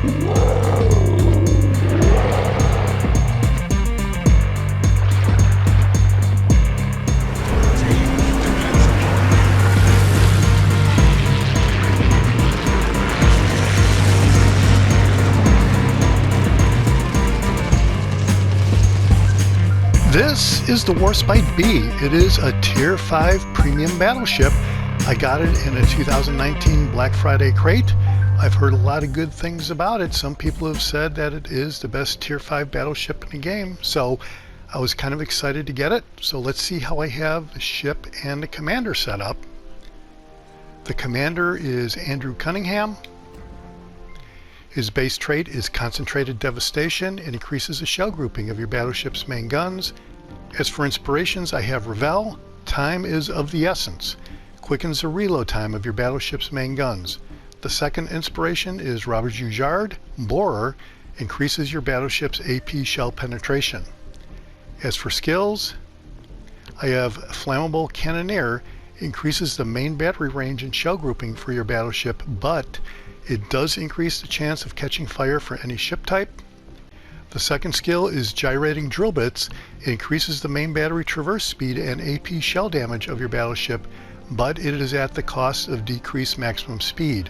This is the Warspite B. It is a Tier 5 premium battleship. I got it in a 2019 Black Friday crate. I've heard a lot of good things about it. Some people have said that it is the best Tier 5 battleship in the game, so I was kind of excited to get it. So let's see how I have the ship and the commander set up. The commander is Andrew Cunningham. His base trait is Concentrated Devastation. It increases the shell grouping of your battleship's main guns. As for inspirations, I have Ravel. Time is of the essence. Quickens the reload time of your battleship's main guns. The second inspiration is Robert Jujard. Borer. Increases your battleship's AP shell penetration. As for skills, I have Flammable Cannoneer. Increases the main battery range and shell grouping for your battleship, but it does increase the chance of catching fire for any ship type. The second skill is Gyrating Drill Bits. It increases the main battery traverse speed and AP shell damage of your battleship, but it is at the cost of decreased maximum speed.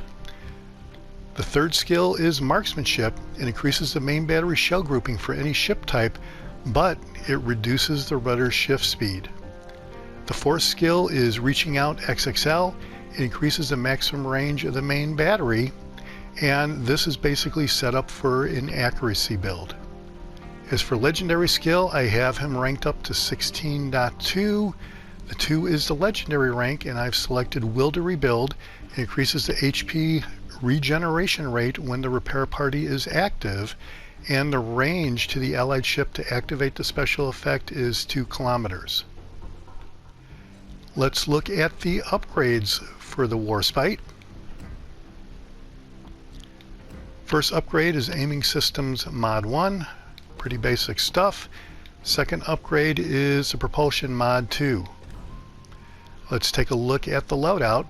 The third skill is Marksmanship. It increases the main battery shell grouping for any ship type, but it reduces the rudder shift speed. The fourth skill is Reaching Out XXL. It increases the maximum range of the main battery, and this is basically set up for an accuracy build. As for legendary skill, I have him ranked up to 16.2. The 2 is the legendary rank, and I've selected Will to Rebuild. It increases the HP regeneration rate when the repair party is active, and the range to the allied ship to activate the special effect is 2 kilometers. Let's look at the upgrades for the Warspite. First upgrade is Aiming Systems Mod 1, pretty basic stuff. Second upgrade is the Propulsion Mod 2. Let's take a look at the loadout.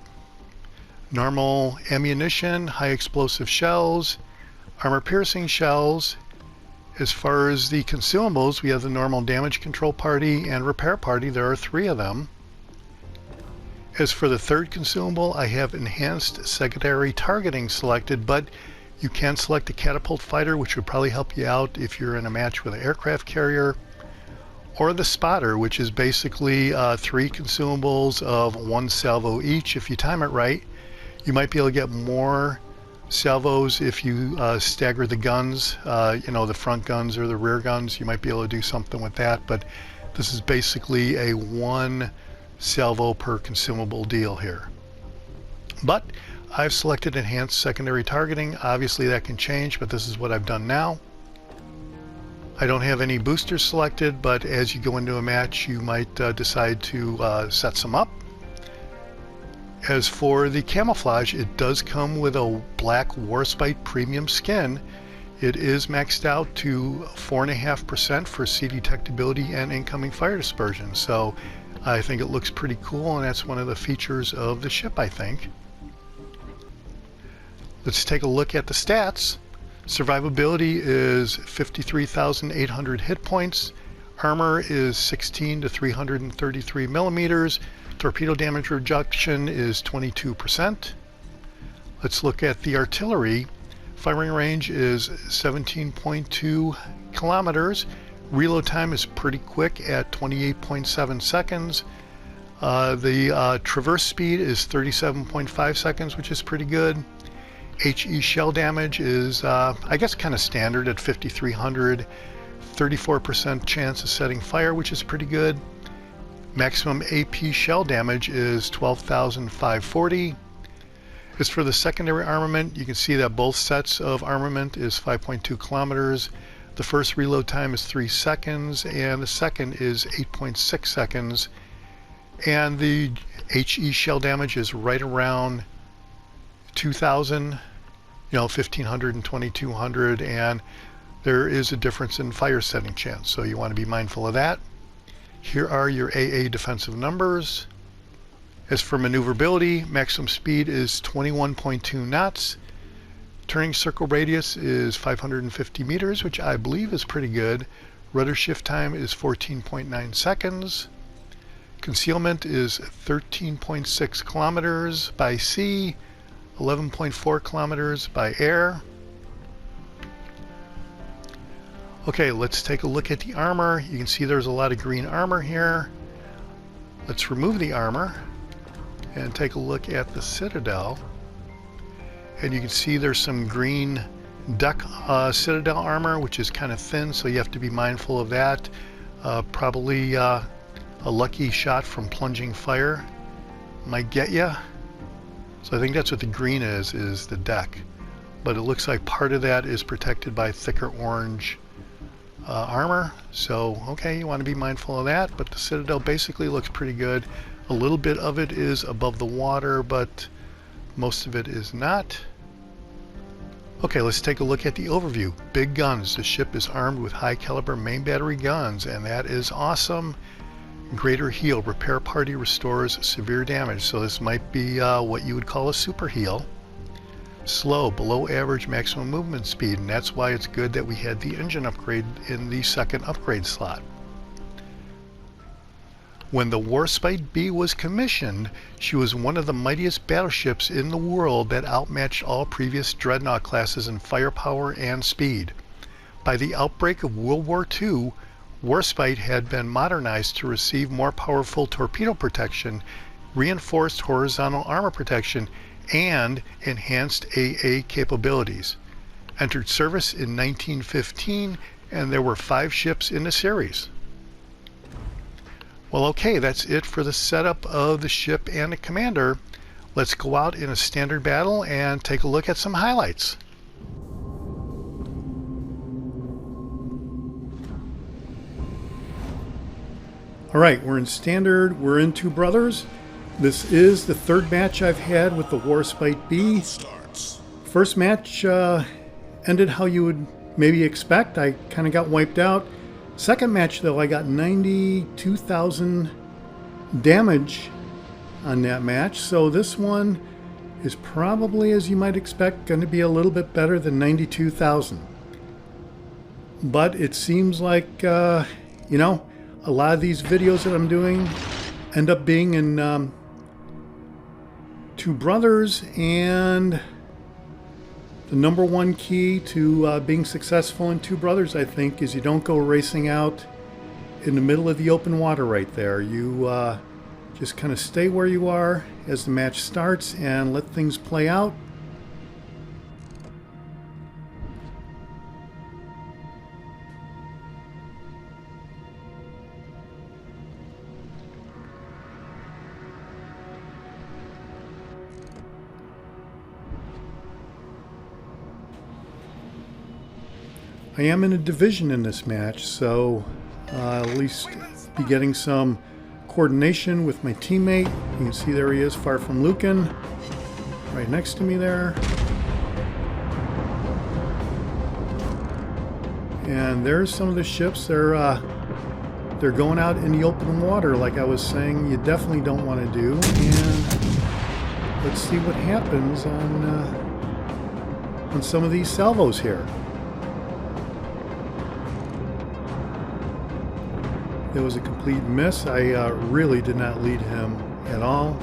Normal ammunition, high explosive shells, armor piercing shells. As far as the consumables, we have the normal damage control party and repair party. There are 3 of them. As for the third consumable, I have Enhanced Secondary Targeting selected, but you can select a catapult fighter, which would probably help you out if you're in a match with an aircraft carrier, or the spotter, which is basically 3 consumables of 1 salvo each. If you time it right, you might be able to get more salvos if you stagger the guns, the front guns or the rear guns. You might be able to do something with that, but this is basically a 1 salvo per consumable deal here. But I've selected Enhanced Secondary Targeting. Obviously that can change, but this is what I've done now. I don't have any boosters selected, but as you go into a match, you might decide to set some up. As for the camouflage, it does come with a black Warspite premium skin. It is maxed out to 4.5% for sea detectability and incoming fire dispersion. So I think it looks pretty cool, and that's one of the features of the ship, I think. Let's take a look at the stats. Survivability is 53,800 hit points. Armor is 16 to 333 millimeters. Torpedo damage reduction is 22%. Let's look at the artillery. Firing range is 17.2 kilometers. Reload time is pretty quick at 28.7 seconds. The traverse speed is 37.5 seconds, which is pretty good. HE shell damage is, I guess, kind of standard at 5,300. 34% chance of setting fire, which is pretty good. Maximum AP shell damage is 12,540. As for the secondary armament, you can see that both sets of armament is 5.2 kilometers. The first reload time is 3 seconds, and the second is 8.6 seconds. And the HE shell damage is right around 2,000, 1,500 and 2,200, and there is a difference in fire setting chance, so you want to be mindful of that. Here are your AA defensive numbers. As for maneuverability, maximum speed is 21.2 knots. Turning circle radius is 550 meters, which I believe is pretty good. Rudder shift time is 14.9 seconds. Concealment is 13.6 kilometers by sea, 11.4 kilometers by air. Okay, let's take a look at the armor. You can see there's a lot of green armor here. Let's remove the armor and take a look at the Citadel. And you can see there's some green deck Citadel armor, which is kind of thin, so you have to be mindful of that. Probably a lucky shot from plunging fire might get you. So I think that's what the green is the deck. But it looks like part of that is protected by thicker orange armor. So, okay, you want to be mindful of that, but the Citadel basically looks pretty good. A little bit of it is above the water, but most of it is not. Okay, let's take a look at the overview. Big guns. The ship is armed with high caliber main battery guns, and that is awesome. Greater heal. Repair party restores severe damage. So this might be what you would call a super heal. Slow, below average maximum movement speed, and that's why it's good that we had the engine upgrade in the second upgrade slot. When the Warspite B was commissioned, she was one of the mightiest battleships in the world that outmatched all previous dreadnought classes in firepower and speed. By the outbreak of World War II, Warspite had been modernized to receive more powerful torpedo protection, reinforced horizontal armor protection, and enhanced AA capabilities. Entered service in 1915, and there were 5 ships in the series. Well, okay, that's it for the setup of the ship and the commander. Let's go out in a standard battle and take a look at some highlights. All right, we're in standard. We're in Two Brothers. This is the third match I've had with the Warspite B. First match ended how you would maybe expect. I kind of got wiped out. Second match, though, I got 92,000 damage on that match. So this one is probably, as you might expect, going to be a little bit better than 92,000. But it seems like, you know, a lot of these videos that I'm doing end up being in Two Brothers, and the number one key to being successful in Two Brothers, I think, is you don't go racing out in the middle of the open water right there. You just kind of stay where you are as the match starts and let things play out. I am in a division in this match, so at least be getting some coordination with my teammate. You can see there he is, far from Lucan, right next to me there. And there's some of the ships. They're going out in the open water, like I was saying. You definitely don't want to do. And let's see what happens on some of these salvos here. It was a complete miss. I really did not lead him at all.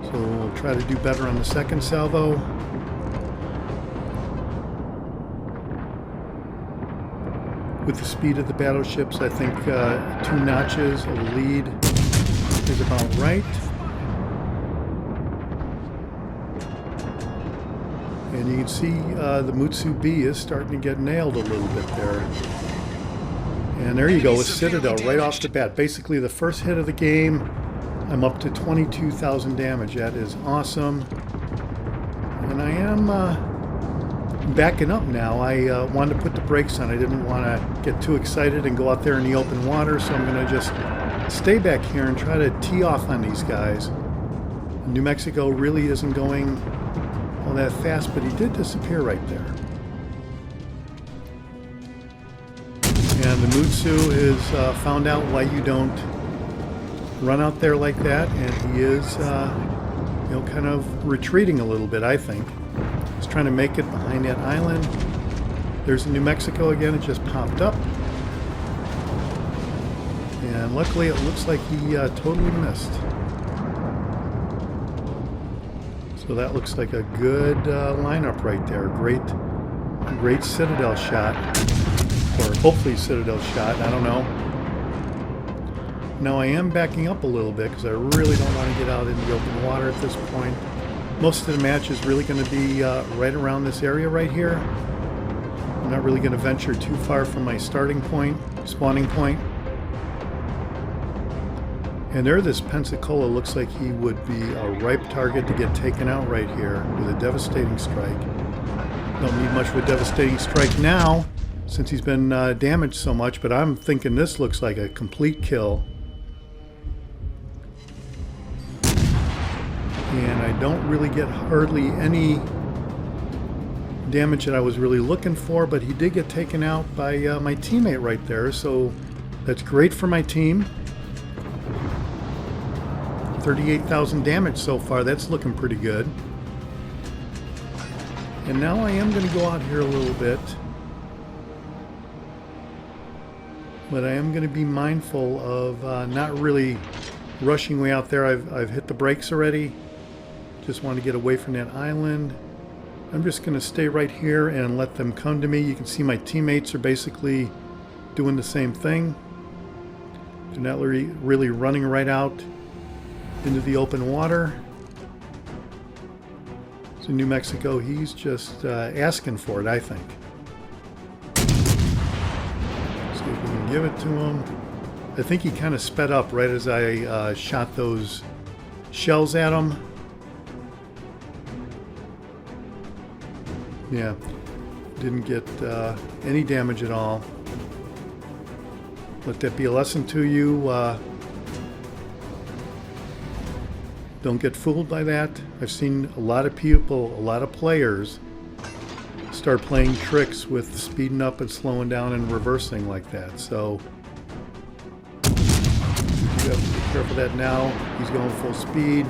So we'll try to do better on the second salvo. With the speed of the battleships, I think 2 notches of the lead is about right. And you can see the Mutsu B is starting to get nailed a little bit there. And there you go, with Citadel right off the bat. Basically the first hit of the game, I'm up to 22,000 damage. That is awesome. And I am backing up now. I wanted to put the brakes on. I didn't want to get too excited and go out there in the open water, so I'm going to just stay back here and try to tee off on these guys. New Mexico really isn't going all that fast, but he did disappear right there. And the Mutsu has found out why you don't run out there like that, and he is kind of retreating a little bit, I think. He's trying to make it behind that island. There's New Mexico again. It just popped up. And luckily it looks like he totally missed. So that looks like a good lineup right there. Great Citadel shot. Or hopefully Citadel shot. I don't know. Now I am backing up a little bit because I really don't want to get out into the open water at this point. Most of the match is really going to be right around this area right here. I'm not really going to venture too far from my starting point, spawning point. And there, this Pensacola looks like he would be a ripe target to get taken out right here with a devastating strike. Don't need much of a devastating strike now since he's been damaged so much, but I'm thinking this looks like a complete kill. And I don't really get hardly any damage that I was really looking for, but he did get taken out by my teammate right there, so that's great for my team. 38,000 damage so far. That's looking pretty good. And now I am going to go out here a little bit, but I am going to be mindful of not really rushing way out there. I've hit the brakes already. Just want to get away from that island. I'm just going to stay right here and let them come to me. You can see my teammates are basically doing the same thing. They're not really running right out into the open water. So New Mexico, he's just asking for it, I think. See if we can give it to him. I think he kind of sped up right as I shot those shells at him. Yeah, didn't get any damage at all. Let that be a lesson to you. Don't get fooled by that. I've seen a lot of people, a lot of players start playing tricks with speeding up and slowing down and reversing like that. So you have to be careful of that now. He's going full speed.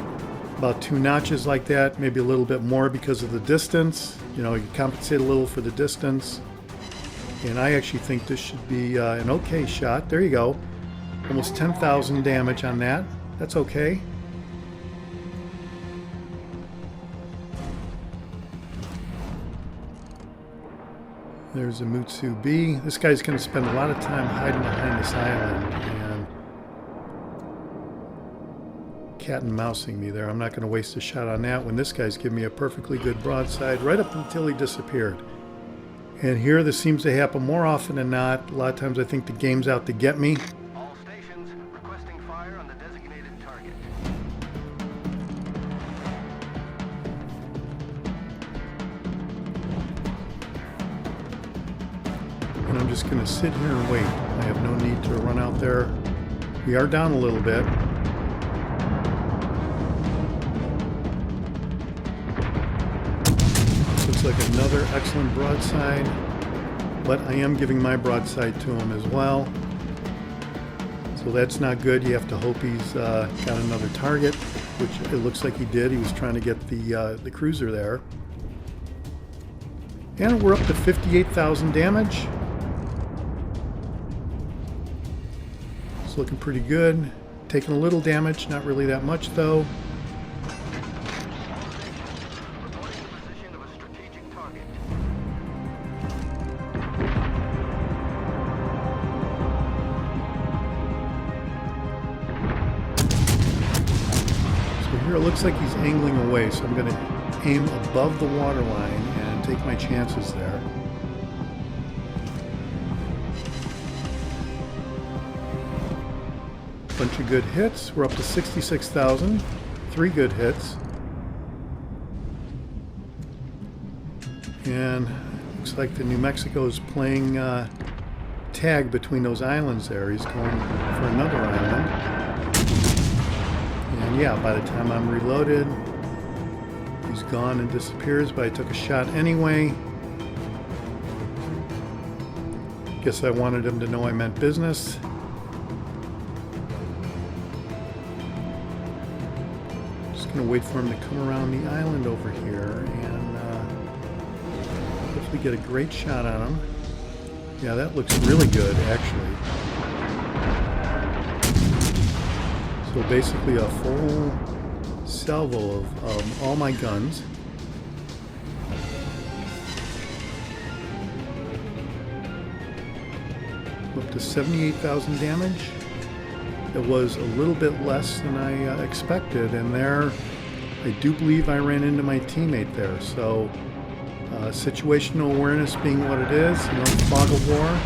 About 2 notches like that, maybe a little bit more because of the distance. You know, you compensate a little for the distance. And I actually think this should be an okay shot. There you go. Almost 10,000 damage on that. That's okay. There's a Mutsu B. This guy's going to spend a lot of time hiding behind this island and cat and mousing me there. I'm not going to waste a shot on that when this guy's giving me a perfectly good broadside right up until he disappeared. And here this seems to happen more often than not. A lot of times I think the game's out to get me. All stations requesting fire on the designated target. And I'm just going to sit here and wait. I have no need to run out there. We are down a little bit. Looks like another excellent broadside, but I am giving my broadside to him as well. So that's not good. You have to hope he's got another target, which it looks like he did. He was trying to get the cruiser there. And we're up to 58,000 damage. It's looking pretty good. Taking a little damage, not really that much though. Reporting the position of a strategic target. So here it looks like he's angling away, so I'm going to aim above the waterline and take my chances there. Bunch of good hits. We're up to 66,000. 3 good hits. And looks like the New Mexico is playing tag between those islands there. He's going for another island. And yeah, by the time I'm reloaded, he's gone and disappears, but I took a shot anyway. Guess I wanted him to know I meant business. Gonna wait for him to come around the island over here and hopefully get a great shot on him. Yeah, that looks really good, actually. So basically a full salvo of all my guns. Up to 78,000 damage. It was a little bit less than I expected, and there I do believe I ran into my teammate there. So situational awareness being what it is, you know, fog of war.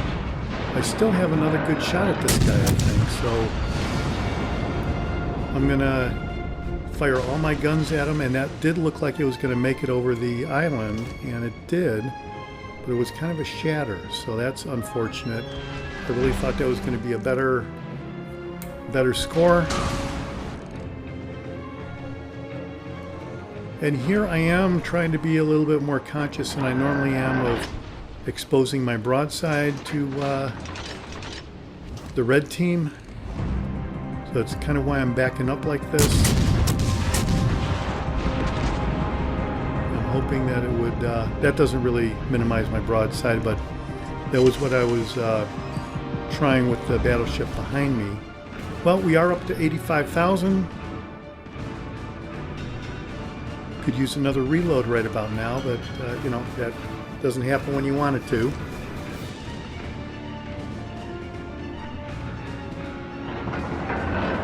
I still have another good shot at this guy, I think. So I'm gonna fire all my guns at him, and that did look like it was gonna make it over the island, and it did, but it was kind of a shatter, so that's unfortunate. I really thought that was going to be a better score. And here I am trying to be a little bit more conscious than I normally am of exposing my broadside to the red team. So that's kind of why I'm backing up like this. I'm hoping that it would, that doesn't really minimize my broadside, but that was what I was trying with the battleship behind me. Well, we are up to 85,000. Could use another reload right about now, but you know, that doesn't happen when you want it to.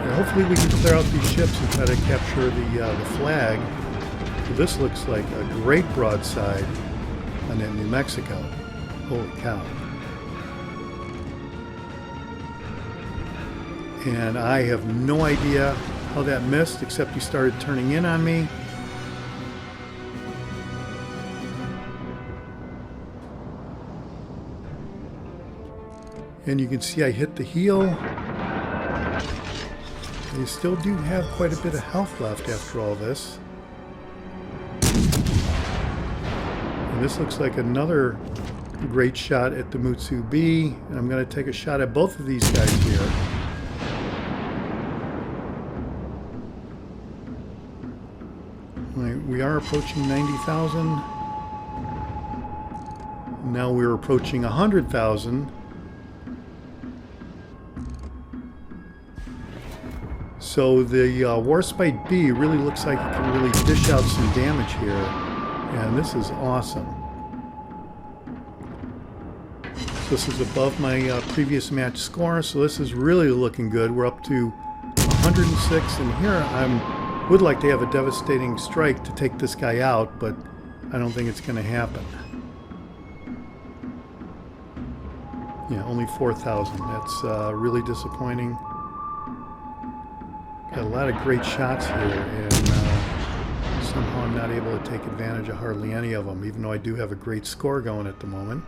And hopefully we can clear out these ships and try to capture the flag. So this looks like a great broadside on that New Mexico. Holy cow. And I have no idea how that missed, except he started turning in on me. And you can see I hit the heel. I still do have quite a bit of health left after all this. And this looks like another great shot at the Mutsu B. And I'm going to take a shot at both of these guys here. We are approaching 90,000. Now we're approaching 100,000. So the Warspite B really looks like it can really dish out some damage here. And this is awesome. So this is above my previous match score. So this is really looking good. We're up to 106. And here I would like to have a devastating strike to take this guy out, but I don't think it's going to happen. Yeah, only 4,000. That's really disappointing. Got a lot of great shots here, and somehow I'm not able to take advantage of hardly any of them, even though I do have a great score going at the moment.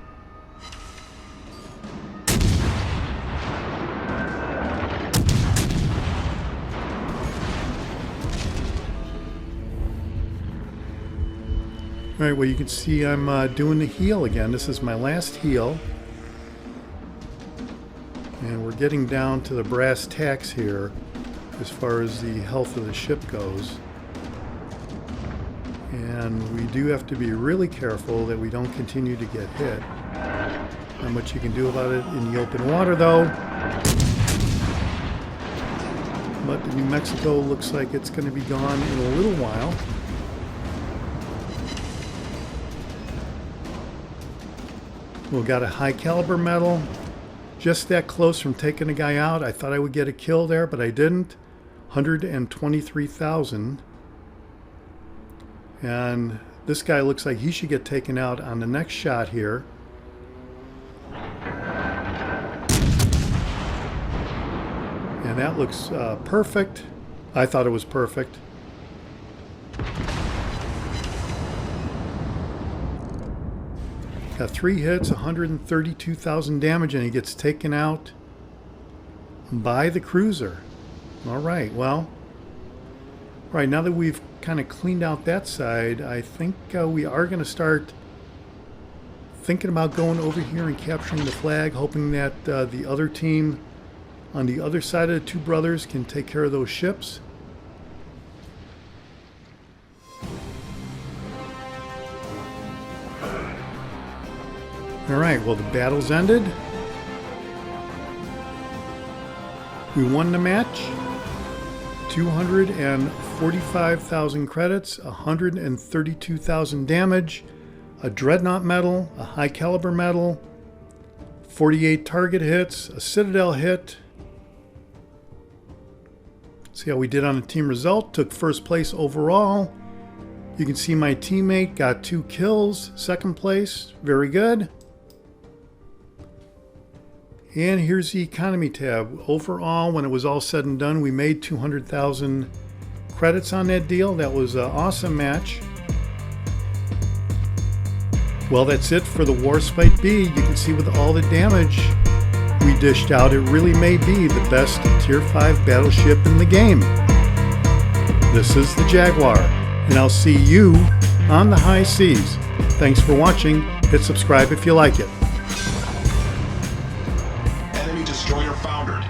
Alright, well you can see I'm doing the heel again. This is my last heel. And we're getting down to the brass tacks here as far as the health of the ship goes. And we do have to be really careful that we don't continue to get hit. Not much you can do about it in the open water though. But the New Mexico looks like it's going to be gone in a little while. We've got a high caliber medal. Just that close from taking a guy out. I thought I would get a kill there, but I didn't. 123,000. And this guy looks like he should get taken out on the next shot here. And that looks perfect. I thought it was perfect. Got 3 hits, 132,000 damage, and he gets taken out by the cruiser. All right, well, right now that we've kind of cleaned out that side, I think we are going to start thinking about going over here and capturing the flag, hoping that the other team on the other side of the Two Brothers can take care of those ships. Alright, well the battle's ended. We won the match. 245,000 credits, 132,000 damage, a dreadnought medal, a high caliber medal, 48 target hits, a citadel hit. See how we did on the team result. Took first place overall. You can see my teammate got 2 kills, second place, very good. And here's the economy tab. Overall, when it was all said and done, we made 200,000 credits on that deal. That was an awesome match. Well, that's it for the Warspite B. You can see with all the damage we dished out, it really may be the best Tier 5 battleship in the game. This is the Jaguar, and I'll see you on the high seas. Thanks for watching. Hit subscribe if you like it. Enemy destroyer foundered.